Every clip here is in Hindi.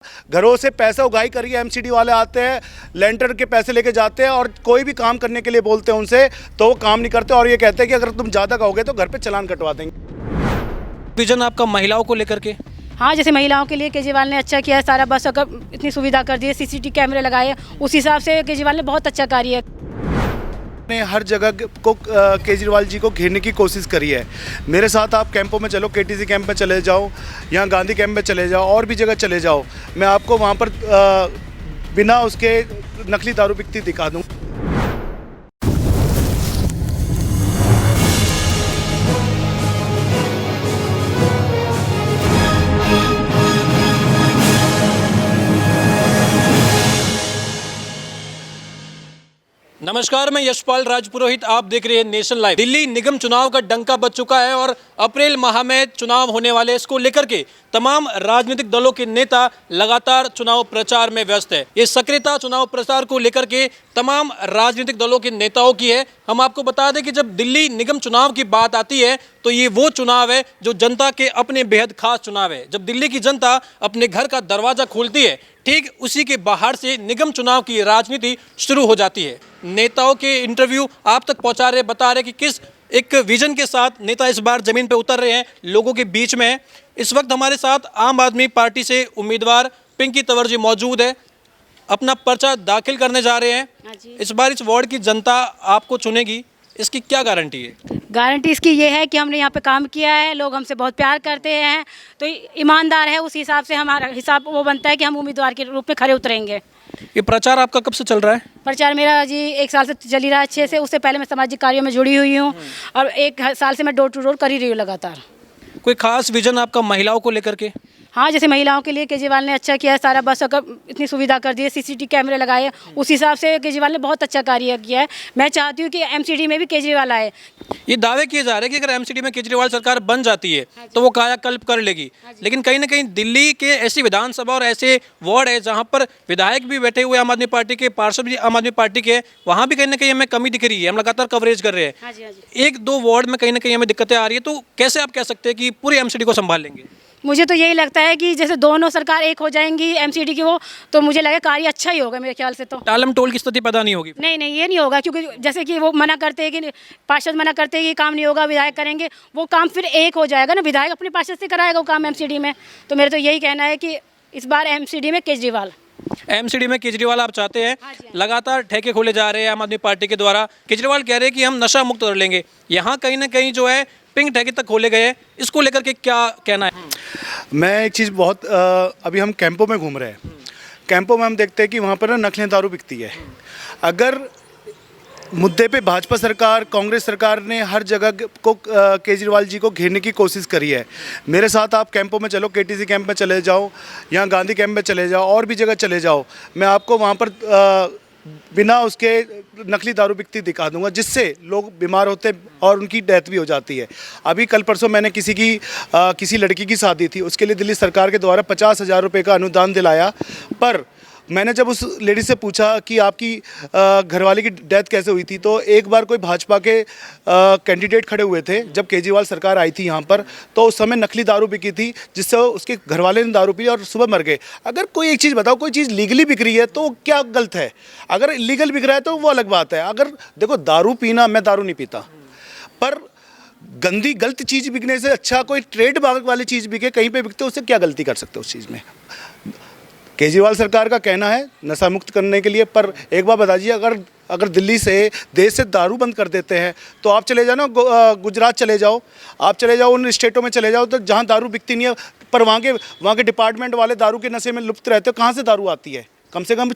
घरों से पैसा उगाही करिए, एमसीडी वाले आते हैं, लेंटर के पैसे लेके जाते हैं और कोई भी काम करने के लिए बोलते हैं उनसे तो वो काम नहीं करते और ये कहते हैं कि अगर तुम ज़्यादा कहोगे तो घर पे चालान कटवा देंगे। विजन आपका महिलाओं को लेकर के? हाँ, जैसे महिलाओं के लिए केजरीवाल ने अच्छा किया है, सारा बस अगर इतनी सुविधा कर दी है, सीसीटीवी कैमरे लगाए, उस हिसाब से केजरीवाल ने बहुत अच्छा कार्य है। ने हर जगह को केजरीवाल जी को घेरने की कोशिश करी है। मेरे साथ आप कैंपों में चलो, केटीसी कैंप में चले जाओ, यहाँ गांधी कैंप में चले जाओ, और भी जगह चले जाओ, मैं आपको वहाँ पर बिना उसके नकली दारू बिकती दिखा दूँ। नमस्कार, मैं यशपाल राजपुरोहित, आप देख रहे हैं नेशन लाइव। दिल्ली निगम चुनाव का डंका बज चुका है और अप्रैल माह में चुनाव होने वाले, इसको लेकर के तमाम राजनीतिक दलों के नेता लगातार चुनाव प्रचार में व्यस्त है। ये सक्रियता चुनाव प्रचार को लेकर के तमाम राजनीतिक दलों के नेताओं की है। हम आपको बता दें कि जब दिल्ली निगम चुनाव की बात आती है तो ये वो चुनाव है जो जनता के अपने बेहद खास चुनाव है। जब दिल्ली की जनता अपने घर का दरवाजा खोलती है, ठीक उसी के बाहर से निगम चुनाव की राजनीति शुरू हो जाती है। नेताओं के इंटरव्यू आप तक पहुंचा रहे, बता रहे कि किस एक विजन के साथ नेता इस बार जमीन पे उतर रहे हैं, लोगों के बीच में है। इस वक्त हमारे साथ आम आदमी पार्टी से उम्मीदवार पिंकी तंवर जी मौजूद है, अपना पर्चा दाखिल करने जा रहे हैं। इस बार इस वार्ड की जनता आपको चुनेगी, इसकी क्या गारंटी है? गारंटी इसकी ये है कि हमने यहाँ पे काम किया है, लोग हमसे बहुत प्यार करते हैं, तो ईमानदार है, उस हिसाब से हमारा हिसाब वो बनता है कि हम उम्मीदवार के रूप में खड़े उतरेंगे। ये प्रचार आपका कब से चल रहा है? प्रचार मेरा जी 1 साल से चल ही रहा है अच्छे से। उससे पहले मैं सामाजिक कार्यों में जुड़ी हुई हूँ और 1 साल से मैं डोर टू डोर कर ही रही हूँ लगातार। कोई खास विजन आपका महिलाओं को लेकर के? हाँ, जैसे महिलाओं के लिए केजरीवाल ने अच्छा किया है, सारा बस अगर इतनी सुविधा कर दी है, सीसीटीवी कैमरे लगाए, उस हिसाब से केजरीवाल ने बहुत अच्छा कार्य किया है। मैं चाहती हूँ कि एमसीडी में भी केजरीवाल आए। ये दावे किए जा रहे हैं कि अगर एमसीडी में केजरीवाल सरकार बन जाती है तो वो कायाकल्प कर लेगी, लेकिन कहीं ना कहीं दिल्ली के ऐसी विधानसभा और ऐसे वार्ड है जहाँ पर विधायक भी बैठे हुए आम आदमी पार्टी के, पार्षद भी आम आदमी पार्टी के, वहाँ भी कहीं ना कहीं हमें कमी दिख रही है। हम लगातार कवरेज कर रहे हैं, 1-2 वार्ड में कहीं ना कहीं हमें दिक्कतें आ रही है। तो कैसे आप कह सकते हैं कि पूरी एमसीडी को संभाल लेंगे? मुझे तो यही लगता है कि जैसे दोनों सरकार एक हो जाएंगी एमसीडी की, वो तो मुझे लगे कार्य अच्छा ही होगा मेरे ख्याल से। तो टालम टोल की स्थिति पैदा नहीं होगी? नहीं, ये नहीं होगा, क्योंकि जैसे कि वो मना करते हैं कि पार्षद मना करते हैं कि काम नहीं होगा, विधायक करेंगे, वो काम फिर एक हो जाएगा ना, विधायक अपने पार्षद से कराएगा वो काम एमसीडी में। तो मेरा तो यही कहना है कि इस बार एमसीडी में केजरीवाल। एमसीडी में केजरीवाल आप चाहते हैं? लगातार ठेके खोले जा रहे हैं आम आदमी पार्टी के द्वारा। केजरीवाल कह रहे हैं कि हम नशा मुक्त कर लेंगे, यहाँ कहीं ना कहीं जो है पिंक ठेके तक खोले गए हैं, इसको लेकर के क्या कहना है? मैं एक चीज़ बहुत अभी हम कैंपों में घूम रहे हैं, कैंपों में हम देखते हैं कि वहाँ पर ना नकली दारू बिकती है। अगर मुद्दे पे भाजपा सरकार, कांग्रेस सरकार ने हर जगह को केजरीवाल जी को घेरने की कोशिश करी है। मेरे साथ आप कैंपों में चलो, केटीसी कैंप में चले जाओ, यहाँ गांधी कैंप में चले जाओ, और भी जगह चले जाओ, मैं आपको वहाँ पर बिना उसके नकली दारू बिकती दिखा दूंगा, जिससे लोग बीमार होते और उनकी डेथ भी हो जाती है। अभी कल परसों मैंने किसी लड़की की शादी थी, उसके लिए दिल्ली सरकार के द्वारा 50,000 रुपये का अनुदान दिलाया। पर मैंने जब उस लेडी से पूछा कि आपकी घरवाले की डेथ कैसे हुई थी, तो एक बार कोई भाजपा के कैंडिडेट खड़े हुए थे जब केजरीवाल सरकार आई थी यहाँ पर, तो उस समय नकली दारू बिकी थी, जिससे उसके घरवाले ने दारू पी और सुबह मर गए। अगर कोई एक चीज़ बताओ, कोई चीज़ लीगली बिक रही है तो क्या गलत है? अगर इलीगल बिक रहा है तो वो अलग बात है। अगर देखो, दारू पीना, मैं दारू नहीं पीता, पर गंदी गलत चीज़ बिकने से अच्छा कोई ट्रेड मार्क वाली चीज़ बिके, कहीं पे बिकते, उससे क्या गलती कर सकते हो उस चीज़ में? केजरीवाल सरकार का कहना है नशा मुक्त करने के लिए, पर एक बार बताइए, अगर दिल्ली से, देश से दारू बंद कर देते हैं तो आप चले जाओ ना, गुजरात चले जाओ, आप चले जाओ उन स्टेटों में चले जाओ, तो जहाँ दारू बिकती नहीं है, पर वहाँ के डिपार्टमेंट वाले दारू के नशे में लुप्त रहते हो, कहाँ से दारू आती है? कम से कम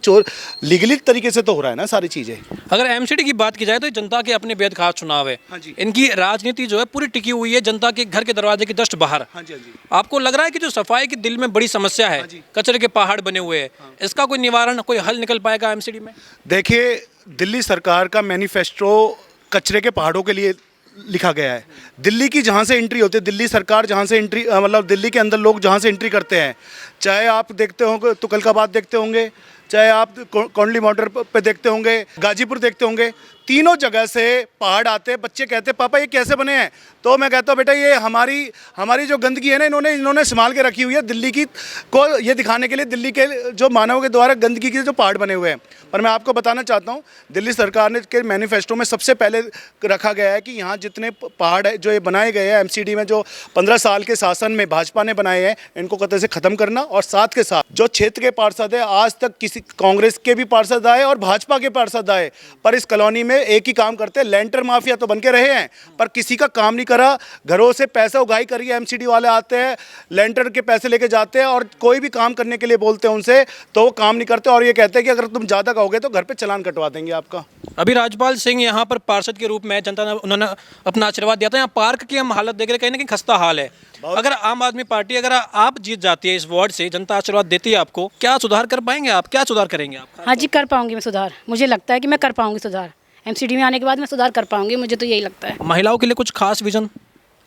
लीगली तरीके से तो हो रहा है ना सारी चीज़ें। अगर एमसीडी की बात की जाए तो जनता के अपने बेहद खास चुनाव है। हाँ जी। इनकी राजनीति जो है पूरी टिकी हुई है जनता के घर के दरवाजे के जस्ट बाहर। हाँ जी, हाँ जी। आपको लग रहा है कि जो सफाई की दिल में बड़ी समस्या है, कचरे के पहाड़ बने हुए हैं, इसका कोई निवारण, कोई हल निकल पाएगा एमसीडी में? देखिए, दिल्ली सरकार का मैनिफेस्टो कचरे के पहाड़ों के लिए लिखा गया है। दिल्ली की जहाँ से एंट्री होती है, दिल्ली सरकार जहाँ से एंट्री, मतलब दिल्ली के अंदर लोग जहाँ से एंट्री करते हैं, चाहे आप देखते होंगे तुगलकाबाद देखते होंगे, चाहे आप कोंडली बॉर्डर पे देखते होंगे, गाजीपुर देखते होंगे, तीनों जगह से पहाड़ आते, बच्चे कहते पापा ये कैसे बने हैं। तो मैं कहता हूँ बेटा ये हमारी जो गंदगी है ना इन्होंने संभाल के रखी हुई है दिल्ली की को ये दिखाने के लिए, दिल्ली के जो मानवों के द्वारा गंदगी के जो पहाड़ बने हुए हैं। पर मैं आपको बताना चाहता हूँ दिल्ली सरकार ने के मैनिफेस्टो में सबसे पहले रखा गया है कि यहाँ जितने पहाड़ है जो ये बनाए गए हैं एमसीडी में, जो 15 साल के शासन में भाजपा ने बनाए हैं, इनको कतई से ख़त्म करना। और साथ के साथ जो क्षेत्र के पार्षद है, आज तक किसी कांग्रेस के भी पार्षद आए और भाजपा के पार्षद आए, पर इस कॉलोनी में एक ही काम करते हैं, लेंटर माफिया तो बन के रहे हैं पर किसी का काम नहीं करा। घरों से पैसा उगाही करिए, एमसीडी वाले आते हैं, लेंटर के पैसे लेके जाते हैं और कोई भी काम करने के लिए बोलते हैं उनसे तो वो काम नहीं करते और ये कहते हैं कि अगर तुम ज़्यादा कहोगे तो घर पे चालान कटवा देंगे आपका। अभी राजपाल सिंह यहाँ पर पार्षद के रूप में जनता ने उन्होंने अपना आशीर्वाद दिया था। यहाँ पार्क की हम हालत देख रहे हैं, कहीं ना कहीं खस्ता हाल है। अगर आम आदमी पार्टी अगर आप जीत जाती है इस वार्ड से, जनता आशीर्वाद देती है आपको, क्या सुधार कर पाएंगे आप, क्या सुधार करेंगे आप? हाँ जी, कर पाऊंगी मैं सुधार, मुझे लगता है कि मैं कर पाऊंगी सुधार। एमसीडी में आने के बाद मैं सुधार कर पाऊंगी, मुझे तो यही लगता है। महिलाओं के लिए कुछ खास विजन?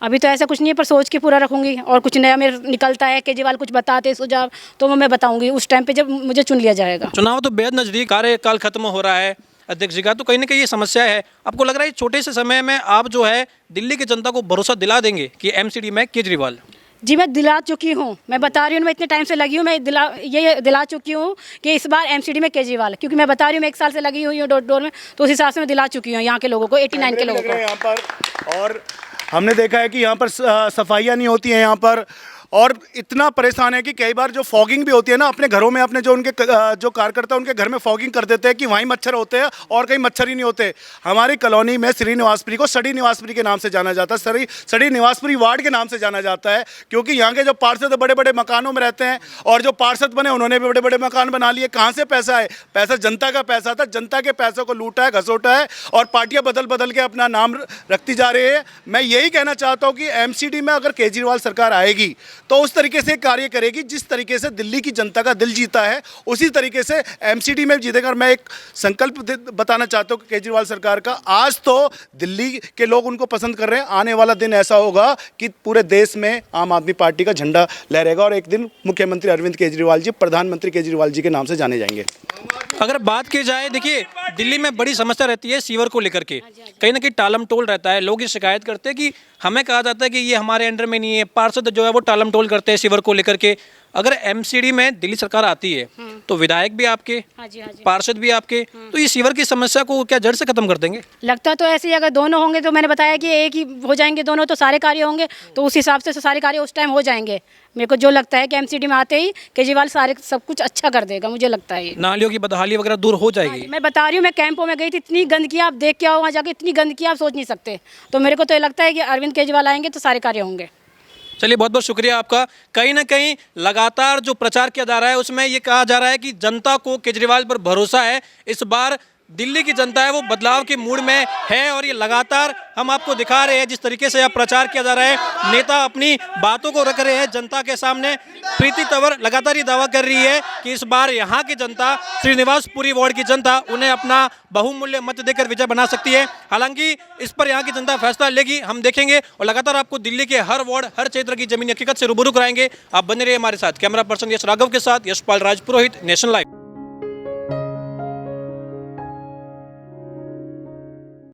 अभी तो ऐसा कुछ नहीं है, पर सोच के पूरा रखूंगी। और कुछ नया मेरे निकलता है, केजरीवाल कुछ बताते सुझाव तो मैं बताऊंगी उस टाइम पे जब मुझे चुन लिया जाएगा। चुनाव तो बेहद नज़दीक, कार्यकाल खत्म हो रहा है अध्यक्ष जी का, तो कहीं ना कहीं ये समस्या है। आपको लग रहा है छोटे से समय में आप जो है दिल्ली की जनता को भरोसा दिला देंगे कि एमसीडी में केजरीवाल? जी मैं दिला चुकी हूँ, मैं बता रही हूँ, मैं इतने टाइम से लगी हूँ, मैं ये दिला चुकी हूँ कि इस बार एमसीडी में केजरीवाल, क्योंकि मैं बता रही हूँ मैं 1 साल से लगी हुई हूँ डोर टू डोर में, तो उस हिसाब से मैं दिला चुकी हूँ यहाँ के लोगों को, 89 के लोगों को यहाँ पर। और हमने देखा है कि यहाँ पर सफाइयाँ नहीं होती हैं यहाँ पर, और इतना परेशान है कि कई बार जो फॉगिंग भी होती है ना अपने घरों में, अपने जो उनके जो कार्यकर्ता उनके घर में फॉगिंग कर देते हैं कि वहीं मच्छर होते हैं और कहीं मच्छर ही नहीं होते। हमारी कॉलोनी में श्रीनिवासपुरी को सड़ी निवासपुरी के नाम से जाना जाता है, सड़ी निवासपुरी वार्ड के नाम से जाना जाता है, क्योंकि यहाँ के जो पार्षद बड़े बड़े मकानों में रहते हैं और जो पार्षद बने उन्होंने भी बड़े बड़े मकान बना लिए। कहाँ से पैसा है? पैसा जनता का पैसा था, जनता के पैसों को लूटा है, घसोटा है और पार्टियाँ बदल बदल के अपना नाम रखती जा रही है। मैं यही कहना चाहता हूँ कि एमसीडी में अगर केजरीवाल सरकार आएगी तो उस तरीके से कार्य करेगी जिस तरीके से दिल्ली की जनता का दिल जीता है, उसी तरीके से एमसीडी में जीतेगा। और मैं एक संकल्प बताना चाहता हूँ केजरीवाल सरकार का, आज तो दिल्ली के लोग उनको पसंद कर रहे हैं, आने वाला दिन ऐसा होगा कि पूरे देश में आम आदमी पार्टी का झंडा लहरेगा और एक दिन मुख्यमंत्री अरविंद केजरीवाल जी प्रधानमंत्री केजरीवाल जी के नाम से जाने जाएंगे। अगर बात की जाए, देखिए दिल्ली में बड़ी समस्या रहती है सीवर को लेकर के, कहीं ना कहीं टालम टोल रहता है। लोग ये शिकायत करते हैं कि हमें कहा जाता है कि ये हमारे अंडर में नहीं है, पार्षद जो है वो टालम टोल करते हैं सीवर को लेकर के। अगर एमसीडी में दिल्ली सरकार आती है तो विधायक भी आपके, हाँ जी, पार्षद भी आपके, तो ये सीवर की समस्या को क्या जड़ से खत्म कर देंगे? लगता तो ऐसे ही, अगर दोनों होंगे तो मैंने बताया कि एक ही हो जाएंगे दोनों, तो सारे कार्य होंगे, तो उस हिसाब से सारे कार्य उस टाइम हो जाएंगे। मेरे को जो लगता है कि एमसीडी में आते ही केजरीवाल सारे सब कुछ अच्छा कर देगा, मुझे लगता है। नालियों की बदहाली वगैरह दूर हो जाएगी। मैं बता रही हूँ, मैं कैंपों में गई थी, इतनी गंदगी आप देख के आओ, वहाँ जाके इतनी गंदगी आप सोच नहीं सकते। तो मेरे को तो ये लगता है कि अरविंद केजरीवाल आएंगे तो सारे कार्य होंगे। चलिए, बहुत बहुत शुक्रिया आपका। कहीं ना कहीं लगातार जो प्रचार किया जा रहा है उसमें ये कहा जा रहा है कि जनता को केजरीवाल पर भरोसा है। इस बार दिल्ली की जनता है वो बदलाव के मूड में है और ये लगातार हम आपको दिखा रहे हैं जिस तरीके से अब प्रचार किया जा रहा है। नेता अपनी बातों को रख रहे हैं जनता के सामने। प्रीति तंवर लगातार ये दावा कर रही है कि इस बार यहाँ की जनता, श्रीनिवासपुरी वार्ड की जनता, उन्हें अपना बहुमूल्य मत देकर विजय बना सकती है। हालांकि इस पर यहाँ की जनता फैसला लेगी, हम देखेंगे और लगातार आपको दिल्ली के हर वार्ड, हर क्षेत्र की जमीनी हकीकत से रूबरू कराएंगे। आप बने रहिए हमारे साथ। कैमरा पर्सन यश राघव के साथ यशपाल राजपुरोहित, नेशन लाइव।